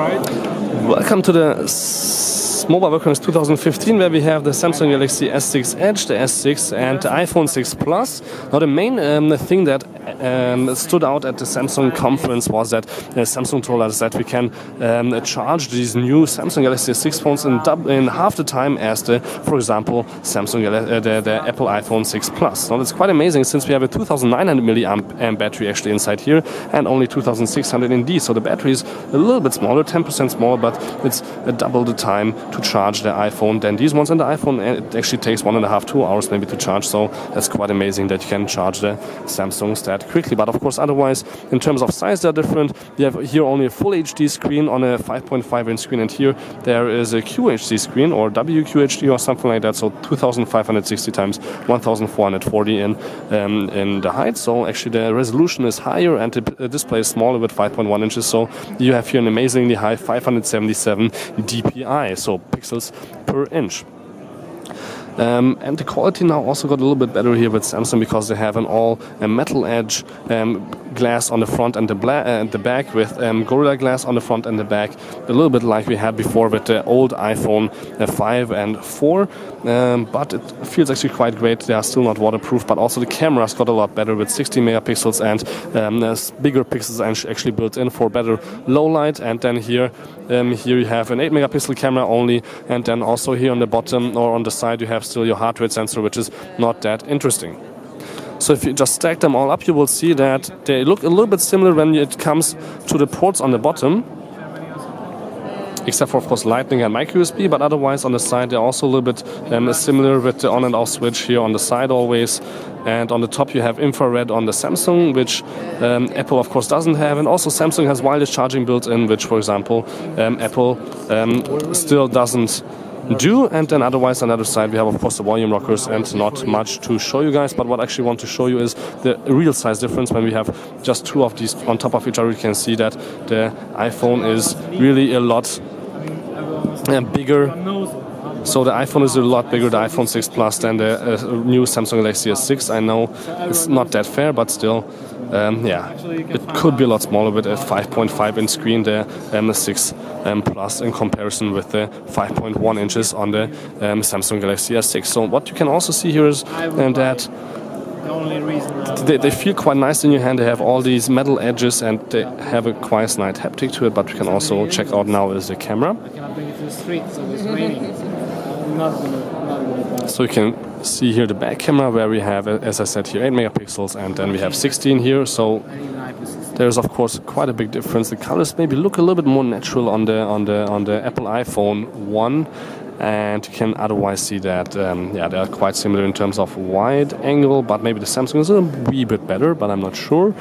Welcome to the Mobile World Congress 2015, where we have the Samsung Galaxy S6 Edge, the S6 and the iPhone 6 Plus. Now the main thing that stood out at the Samsung conference was that Samsung told us that we can charge these new Samsung Galaxy S6 phones in half the time as the, for example, the Apple iPhone 6 Plus. Now that's quite amazing, since we have a 2900 milliamp battery actually inside here and only 2600 ND. So the battery is a little bit smaller, 10% smaller, but it's double the time to charge the iPhone than these ones. And the iPhone, it actually takes 1.5 to 2 hours maybe to charge. So that's quite amazing that you can charge the Samsungs that quickly. But of course, otherwise, in terms of size, they're different. We have here only a full HD screen on a 5.5 inch screen, and here there is a QHD screen or WQHD or something like that. So 2560 times 1440 in the height. So actually the resolution is higher and the display is smaller with 5.1 inches. So you have here an amazingly high 577 dpi, so pixels per inch. And the quality now also got a little bit better here with Samsung, because they have an all metal edge glass on the front and the back, with Gorilla Glass on the front and the back, a little bit like we had before with the old iPhone 5 and 4. But it feels actually quite great. They are still not waterproof, but also the cameras got a lot better with 60 megapixels and bigger pixels actually built in for better low light. And then here you have an 8 megapixel camera only, and then also here on the bottom or on the side you have still your heart rate sensor, which is not that interesting. So if you just stack them all up, you will see that they look a little bit similar when it comes to the ports on the bottom, except for, of course, Lightning and micro USB, but otherwise on the side they're also a little bit similar with the on and off switch here on the side always. And on the top you have infrared on the Samsung, which Apple of course doesn't have, and also Samsung has wireless charging built in, which, for example, Apple still doesn't do. And then otherwise on the other side we have, of course, the volume rockers, and not much to show you guys. But what I actually want to show you is the real size difference. When we have just two of these on top of each other, you can see that the iPhone is really a lot bigger. So the iPhone is a lot bigger, the iPhone 6 Plus, than the new Samsung Galaxy S6. I know it's not that fair, but still, yeah, it could be a lot smaller with a 5.5 inch screen, the 6 Plus, in comparison with the 5.1 inches on the Samsung Galaxy S6. So what you can also see here is that they feel quite nice in your hand. They have all these metal edges and they have a quite nice haptic to it. But we can also check out now is the camera. So you can see here the back camera, where we have, as I said here, 8 megapixels, and then we have 16 here. So there's of course quite a big difference. The colors maybe look a little bit more natural on the Apple iPhone 1. And you can otherwise see that, yeah, they are quite similar in terms of wide angle, but maybe the Samsung is a wee bit better, but I'm not sure.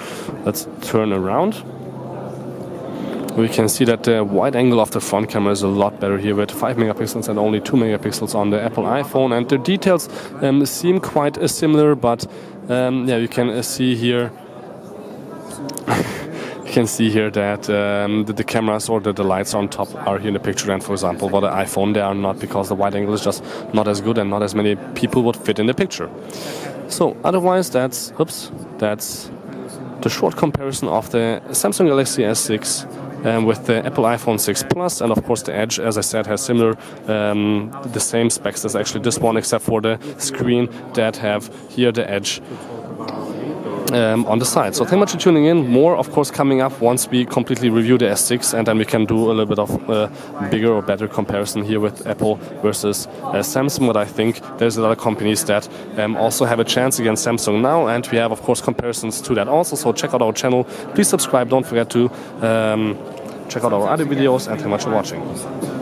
Let's turn around. We can see that the wide angle of the front camera is a lot better here, with 5 megapixels and only 2 megapixels on the Apple iPhone. And the details seem quite similar, but yeah, you can see here. You can see here that the cameras or the lights on top are here in the picture, and for example for the iPhone they are not, because the wide angle is just not as good and not as many people would fit in the picture. So otherwise that's the short comparison of the Samsung Galaxy S6 with the Apple iPhone 6 Plus. And of course the Edge, as I said, has similar, the same specs as actually this one, except for the screen that have here the Edge on the side. So thank you much for tuning in. More, of course, coming up once we completely review the S6, and then we can do a little bit of bigger or better comparison here with Apple versus Samsung. But I think there's a lot of companies that also have a chance against Samsung now, and we have, of course, comparisons to that also. So check out our channel. Please subscribe. Don't forget to check out our other videos, and thank you much for watching.